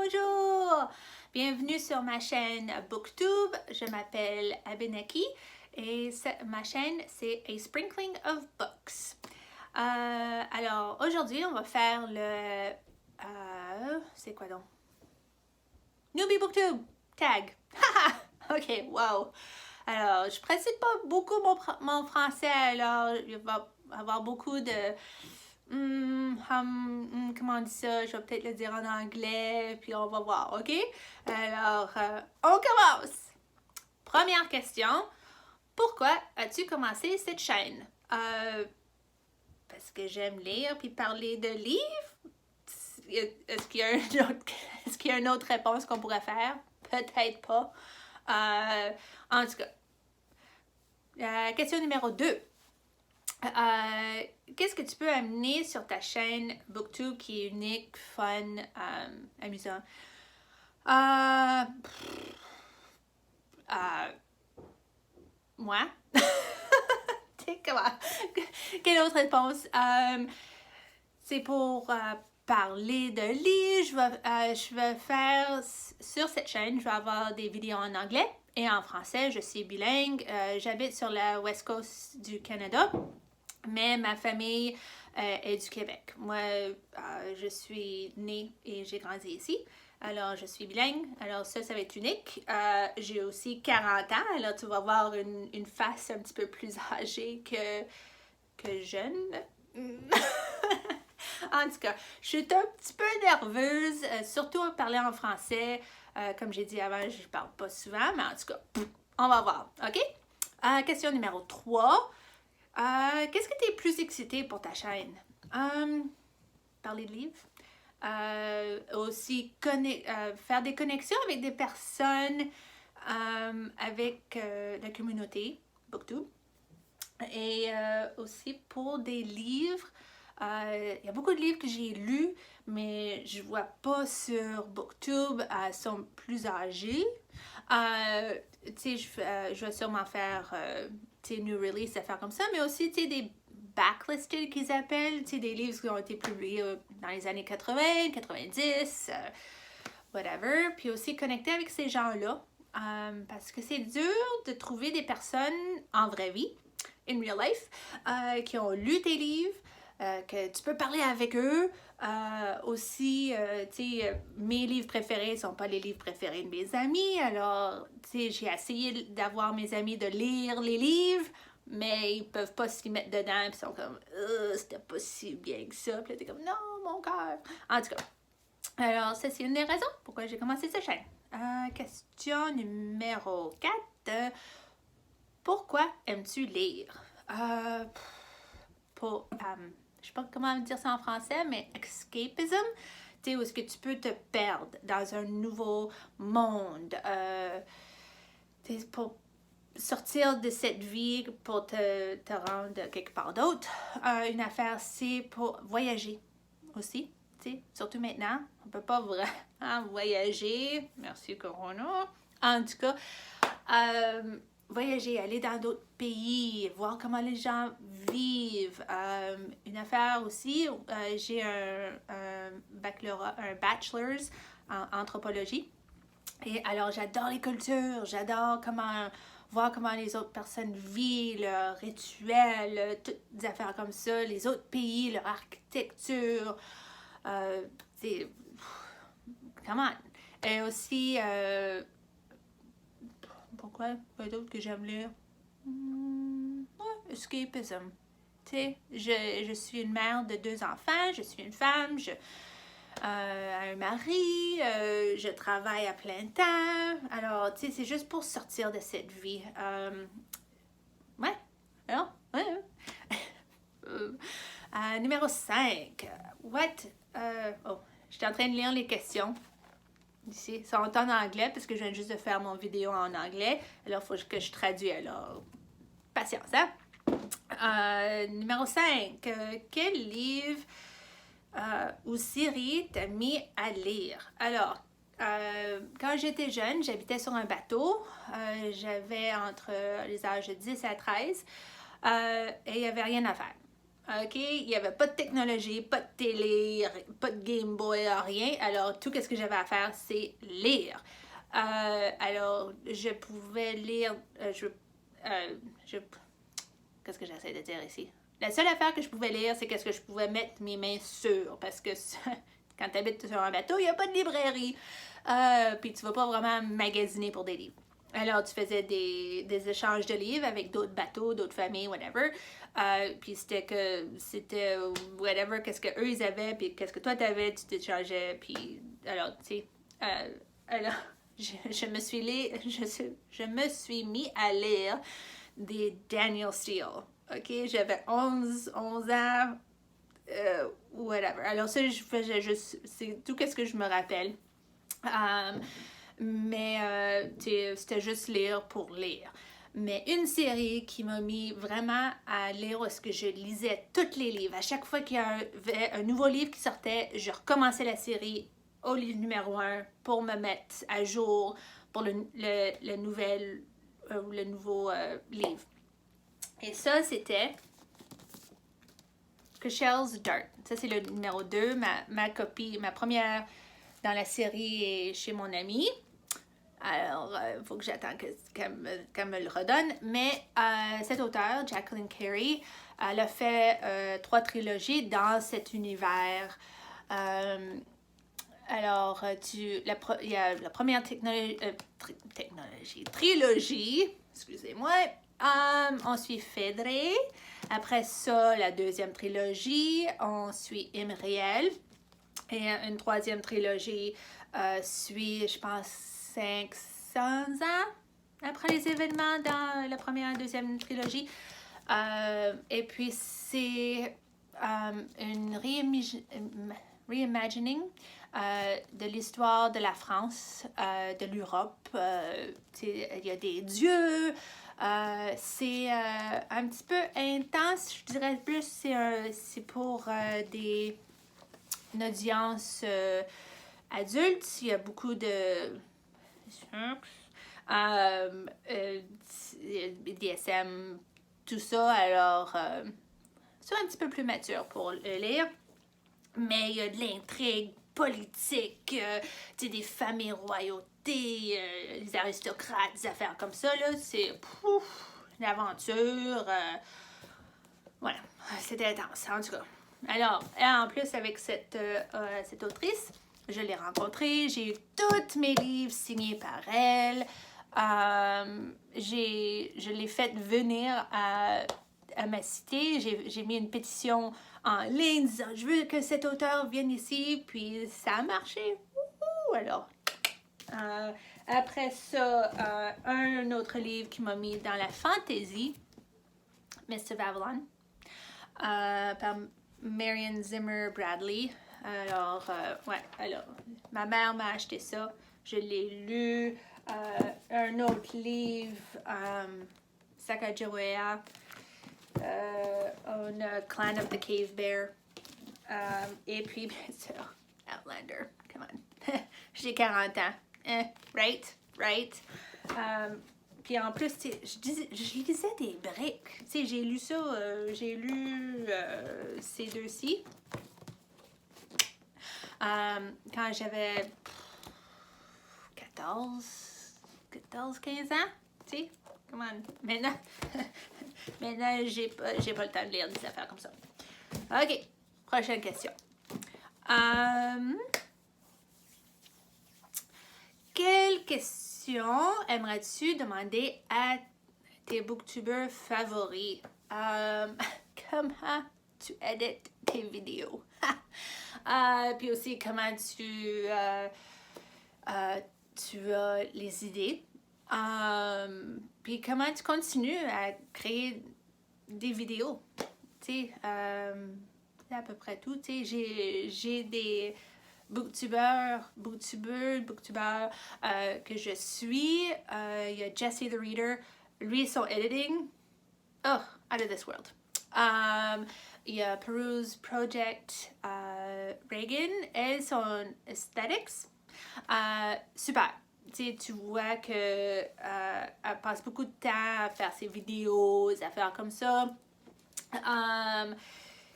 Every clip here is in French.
Bonjour! Bienvenue sur ma chaîne Booktube. Je m'appelle Abenaki et ma chaîne c'est A Sprinkling of Books. Alors aujourd'hui on va faire le... c'est quoi donc? Newbie Booktube Tag! Ok, wow! Alors je pratique pas beaucoup mon français, alors il va y avoir beaucoup de... comment on dit ça? Je vais peut-être le dire en anglais, puis on va voir, ok? Alors, on commence! Première question. Pourquoi as-tu commencé cette chaîne? Parce que j'aime lire puis parler de livres. Est-ce qu'il y a une autre réponse qu'on pourrait faire? Peut-être pas. En tout cas, question numéro 2. Qu'est-ce que tu peux amener sur ta chaîne Booktube qui est unique, fun, amusant? Moi? Quelle autre réponse? C'est pour parler de livres. Je vais faire sur cette chaîne, je vais avoir des vidéos en anglais et en français. Je suis bilingue. J'habite sur la West Coast du Canada. Mais ma famille est du Québec. Moi, je suis née et j'ai grandi ici. Alors, je suis bilingue. Alors, ça va être unique. J'ai aussi 40 ans. Alors, tu vas voir une face un petit peu plus âgée que jeune. En tout cas, je suis un petit peu nerveuse, surtout à parler en français. Comme j'ai dit avant, je ne parle pas souvent, mais en tout cas, on va voir. OK? Question numéro 3. Qu'est-ce que tu es plus excité pour ta chaîne? Parler de livres. Aussi faire des connexions avec des personnes avec la communauté Booktube. Et aussi pour des livres. Il y a beaucoup de livres que j'ai lus, mais je ne vois pas sur Booktube. Elles sont plus âgées. Tu sais, je vais sûrement faire new release, affaires comme ça, mais aussi des backlisted qu'ils appellent, des livres qui ont été publiés dans les années 80, 90, whatever. Puis aussi connecter avec ces gens-là, parce que c'est dur de trouver des personnes en vraie vie, in real life, qui ont lu tes livres, que tu peux parler avec eux. Aussi, mes livres préférés ne sont pas les livres préférés de mes amis. Alors, j'ai essayé d'avoir mes amis de lire les livres, mais ils peuvent pas s'y mettre dedans. Ils sont comme, c'était pas si bien que ça. Puis là, t'es comme, non, mon cœur. En tout cas, alors, ça, c'est une des raisons pourquoi j'ai commencé cette chaîne. Question numéro 4. Pourquoi aimes-tu lire? Je sais pas comment dire ça en français, mais escapism, tu sais, où est-ce que tu peux te perdre dans un nouveau monde, pour sortir de cette vie pour te rendre quelque part d'autre. Une affaire, c'est pour voyager aussi, tu sais, surtout maintenant, on peut pas vraiment voyager, merci Corona. En tout cas, voyager, aller dans d'autres pays, voir comment les gens vivent. Une affaire aussi, j'ai un bachelor's en anthropologie. Et alors, j'adore les cultures, j'adore voir comment les autres personnes vivent, leurs rituels, toutes des affaires comme ça, les autres pays, leur architecture. Comment? Et aussi... pourquoi? Pas d'autres que j'aime lire. Escapism. Tu sais, je suis une mère de 2 enfants, je suis une femme, un mari, je travaille à plein temps. Alors, tu sais, c'est juste pour sortir de cette vie. Ouais. Alors, ouais. Numéro 5. J'étais en train de lire les questions. Ici, ça sont en anglais parce que je viens juste de faire mon vidéo en anglais. Alors, il faut que je traduise. Alors, patience, hein? Numéro 5. Quel livre ou série t'as mis à lire? Alors, quand j'étais jeune, j'habitais sur un bateau. J'avais entre les âges de 10 à 13 et il n'y avait rien à faire. OK? Il n'y avait pas de technologie, pas de télé, pas de Game Boy, rien. Alors, tout ce que j'avais à faire, c'est lire. Alors, je pouvais lire... qu'est-ce que j'essaie de dire ici? La seule affaire que je pouvais lire, c'est qu'est-ce que je pouvais mettre mes mains sur. Parce que quand tu habites sur un bateau, il n'y a pas de librairie. Puis tu ne vas pas vraiment magasiner pour des livres. Alors, tu faisais des échanges de livres avec d'autres bateaux, d'autres familles, whatever. Puis c'était whatever, qu'est-ce qu'eux ils avaient, puis qu'est-ce que toi t'avais, tu t'échangeais. Puis, alors, tu sais, alors, je me suis mis à lire des Daniel Steele. OK? J'avais 11 ans, whatever. Alors, ça, je faisais juste, c'est tout ce que je me rappelle. Mais c'était juste lire pour lire. Mais une série qui m'a mis vraiment à lire où est-ce que je lisais tous les livres. À chaque fois qu'il y avait un nouveau livre qui sortait, je recommençais la série au livre numéro 1 pour me mettre à jour pour le nouveau livre. Et ça, c'était Cashel's Dart. Ça, c'est le numéro 2. Ma copie, ma première dans la série est chez mon amie. Alors, il faut que j'attende qu'elle me le redonne. Mais cet auteur, Jacqueline Carey, elle a fait 3 trilogies dans cet univers. Alors, il y a la première trilogie, excusez-moi. On suit Phèdre. Après ça, la deuxième trilogie, on suit Imriel. Et une troisième trilogie suit, je pense, 500 ans après les événements dans la première et deuxième trilogie. Et puis, c'est une reimagining de l'histoire de la France, de l'Europe. Il y a des dieux. C'est un petit peu intense, je dirais plus, c'est pour une audience adulte. Il y a beaucoup de DSM, tout ça. Alors, c'est un petit peu plus mature pour le lire. Mais il y a de l'intrigue politique, des familles royautés, les aristocrates, des affaires comme ça. Là, c'est l'aventure. Voilà, c'était intense, en tout cas. Alors, en plus, avec cette autrice, je l'ai rencontrée, j'ai eu tous mes livres signés par elle. Je l'ai fait venir à ma cité. J'ai mis une pétition en ligne disant je veux que cet auteur vienne ici, puis ça a marché. Alors, après ça, un autre livre qui m'a mis dans la fantasy, Mr. Vavalon, par Marion Zimmer Bradley. Alors, ma mère m'a acheté ça. Je l'ai lu. Un autre livre, Sacagawea, on a Clan of the Cave Bear. Et puis, bien sûr, Outlander. Come on. J'ai 40 ans. Right. Puis en plus, je lisais des briques. J'ai lu ça, j'ai lu ces deux-ci. Quand j'avais 15 ans, tu sais, comment. Maintenant, j'ai pas le temps de lire des affaires comme ça. OK, prochaine question. Quelle question aimerais-tu demander à tes booktubers favoris? Comment tu édites tes vidéos? Puis aussi, comment tu as les idées. Puis comment tu continues à créer des vidéos. Tu sais, c'est à peu près tout. Tu sais, j'ai des booktubers que je suis. Il y a Jesse the Reader. Lui, son editing, out of this world. Il y a Peruse Project Reagan. Elle, son aesthetics. Super. Tu vois que elle passe beaucoup de temps à faire ses vidéos, à faire comme ça.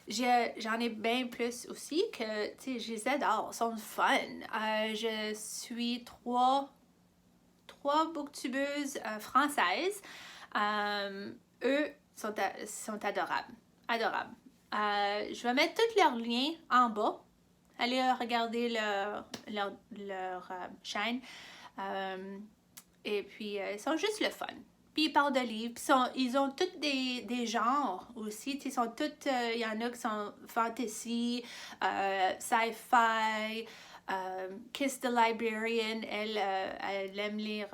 J'en ai bien plus aussi que, tu sais, je les adore, ils sont fun. Je suis trois booktubeuses françaises. Eux sont adorables. Adorables. Je vais mettre tous leurs liens en bas. Allez regarder leur chaîne. Et puis, ils sont juste le fun. Puis, ils parlent de livres. Puis ils ont tous des genres aussi. Ils sont tous, il y en a qui sont fantasy, sci-fi. Kiss the Librarian, elle aime lire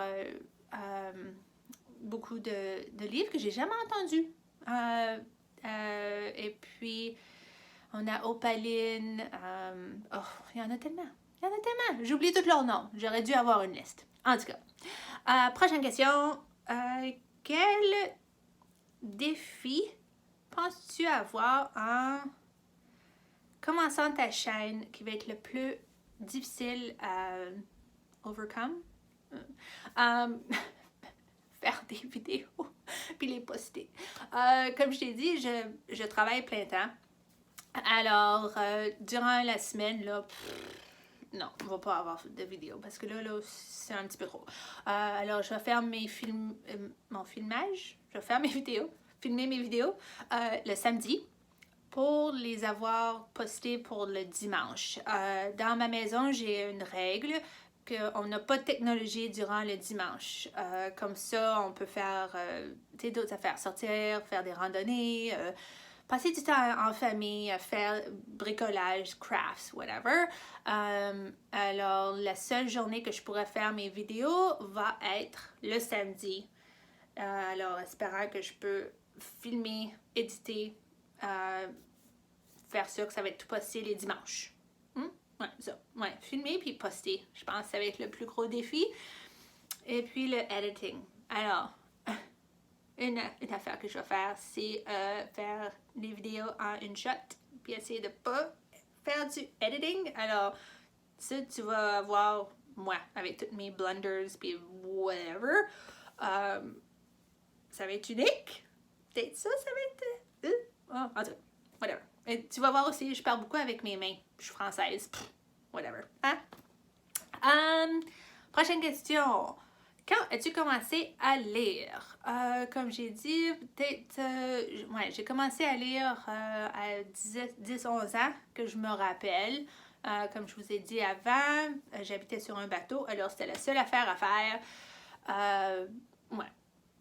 beaucoup de livres que j'ai jamais entendus. Et puis, on a Opaline. Il y en a tellement. Il y en a tellement. J'oublie tous leurs noms. J'aurais dû avoir une liste. En tout cas. Prochaine question. Quel défi penses-tu avoir en commençant ta chaîne qui va être le plus difficile à overcome? Faire des vidéos puis les poster. Comme je t'ai dit, je travaille plein temps. Alors, durant la semaine, là, non, on va pas avoir de vidéo parce que là c'est un petit peu trop. Alors, je vais faire mon filmage. Je vais faire filmer mes vidéos le samedi pour les avoir postées pour le dimanche. Dans ma maison, j'ai une règle qu'on n'a pas de technologie durant le dimanche. Comme ça, on peut faire d'autres affaires, sortir, faire des randonnées, passer du temps en famille, faire bricolage, crafts, whatever. Alors, la seule journée que je pourrais faire mes vidéos va être le samedi. Alors, espérant que je peux filmer, éditer, faire sûr que ça va être tout posté les dimanches. Ouais, ça. Ouais, filmer puis poster. Je pense que ça va être le plus gros défi. Et puis le editing. Alors, une affaire que je vais faire, c'est faire des vidéos en une shot, puis essayer de pas faire du editing. Alors, ça, tu vas voir moi avec toutes mes blunders puis whatever. Ça va être unique. Peut-être ça va être... en tout cas, whatever. Et tu vas voir aussi, je parle beaucoup avec mes mains. Je suis française. Whatever. Hein? Prochaine question. Quand as-tu commencé à lire? Comme j'ai dit, peut-être... j'ai commencé à lire à 10-11 ans, que je me rappelle. Comme je vous ai dit avant, j'habitais sur un bateau, alors c'était la seule affaire à faire.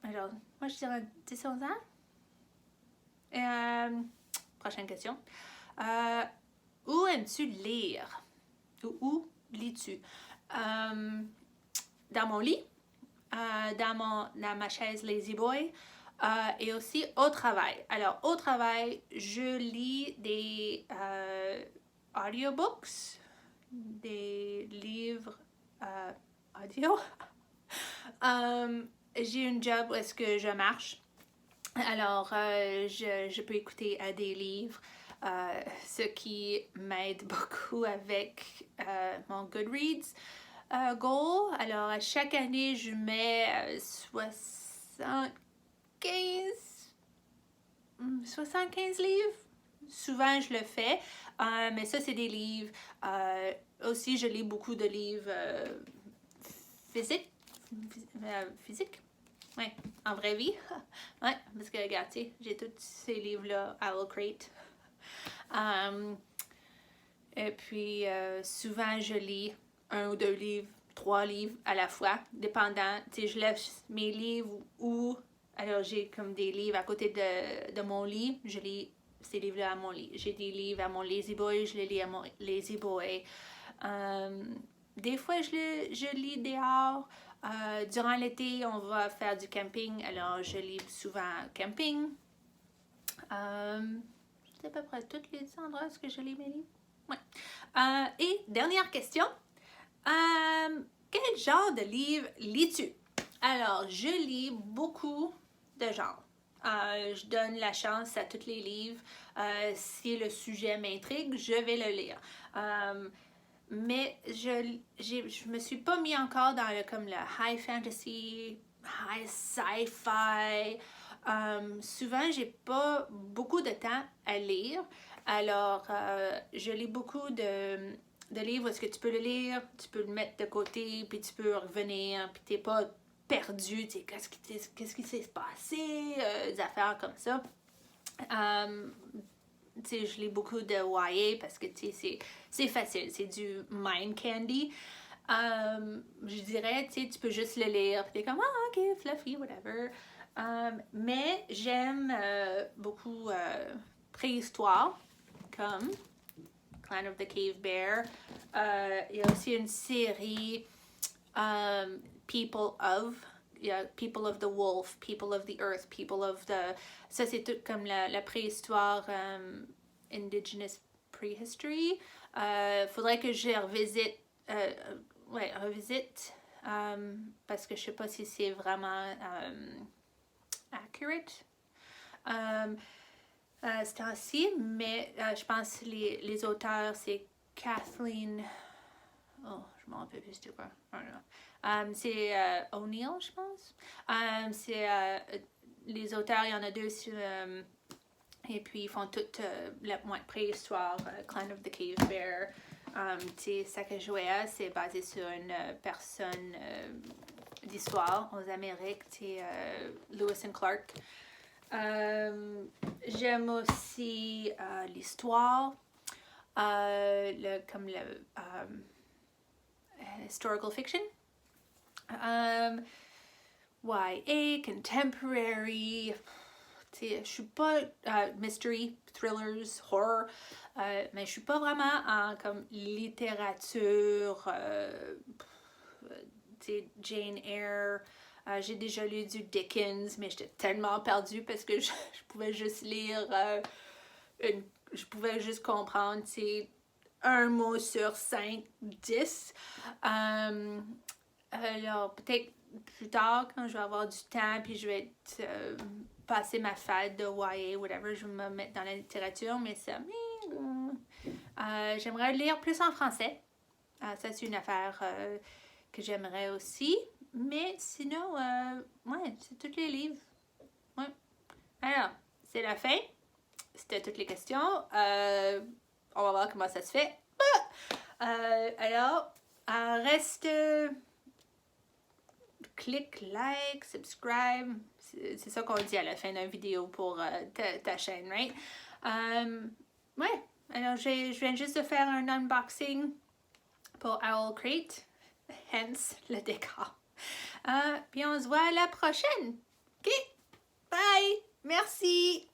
Alors, moi je dirais 10-11 ans. Prochaine question. Où aimes-tu lire? Où lis-tu? Dans mon lit, dans ma chaise Lazy Boy, et aussi au travail. Alors, au travail, je lis des audiobooks, des livres audio. J'ai une job où est-ce que je marche. Alors, je peux écouter des livres, ce qui m'aide beaucoup avec mon Goodreads goal. Alors, à chaque année, je mets 75 livres. Souvent, je le fais, mais ça, c'est des livres. Aussi, je lis beaucoup de livres physiques. Oui, en vraie vie. Oui, parce que regardez, j'ai tous ces livres-là à Will Crate. Et puis, souvent, je lis 1 ou 2 livres, 3 livres à la fois, dépendant. Tu sais, je laisse mes livres où... Alors, j'ai comme des livres à côté de mon lit. Je lis ces livres-là à mon lit. J'ai des livres à mon Lazy Boy, je les lis à mon Lazy Boy. Des fois, je lis dehors. Durant l'été, on va faire du camping, alors je lis souvent camping. C'est à peu près tous les endroits où je lis mes livres. Ouais. Et dernière question. Quel genre de livre lis-tu? Alors, je lis beaucoup de genres. Je donne la chance à tous les livres. Si le sujet m'intrigue, je vais le lire. Mais je me suis pas mis encore dans le high fantasy, high sci-fi. Souvent, j'ai pas beaucoup de temps à lire. Alors, je lis beaucoup de livres où est-ce que tu peux le lire, tu peux le mettre de côté, puis tu peux revenir, puis t'es pas perdu, tu sais, qu'est-ce qui s'est passé, des affaires comme ça. Tu sais, je lis beaucoup de YA parce que, tu sais, c'est facile, c'est du mind candy. Je dirais, tu sais, tu peux juste le lire, puis t'es comme, ah, ok, fluffy, whatever. Mais j'aime beaucoup préhistoire, comme Clan of the Cave Bear. Il y a aussi une série People of. Il y a People of the Wolf, People of the Earth, People of the... Ça, c'est tout comme la préhistoire Indigenous Prehistory. Faudrait que je revisite... revisite. Parce que je sais pas si c'est vraiment accurate. Ce temps-ci, mais je pense que les auteurs, c'est Kathleen... Oh, je m'en rappelle plus de quoi. C'est O'Neill, je pense. C'est les auteurs, il y en a deux. Et puis, ils font toute la préhistoire, Clan of the Cave Bear. Sacagawea, c'est basé sur une personne d'histoire aux Amériques, Lewis and Clark. J'aime aussi l'histoire, comme le historical fiction. YA, contemporary, je suis pas mystery, thrillers, horror, mais je suis pas vraiment en comme littérature, Jane Eyre. J'ai déjà lu du Dickens, mais j'étais tellement perdue parce que je pouvais juste lire, je pouvais juste comprendre, un mot sur 5, 10. Alors, peut-être plus tard, quand je vais avoir du temps, puis je vais passer ma fade de YA, whatever, je vais me mettre dans la littérature, mais ça, j'aimerais lire plus en français. Ça, c'est une affaire que j'aimerais aussi. Mais sinon, ouais, c'est tous les livres. Ouais. Alors, c'est la fin. C'était toutes les questions. On va voir comment ça se fait. Alors, reste... clique, like, subscribe. C'est ça qu'on dit à la fin d'une vidéo pour ta chaîne, right? Ouais. Alors, je viens juste de faire un unboxing pour Owl Crate. Hence, le décor. Puis on se voit à la prochaine. OK? Bye! Merci!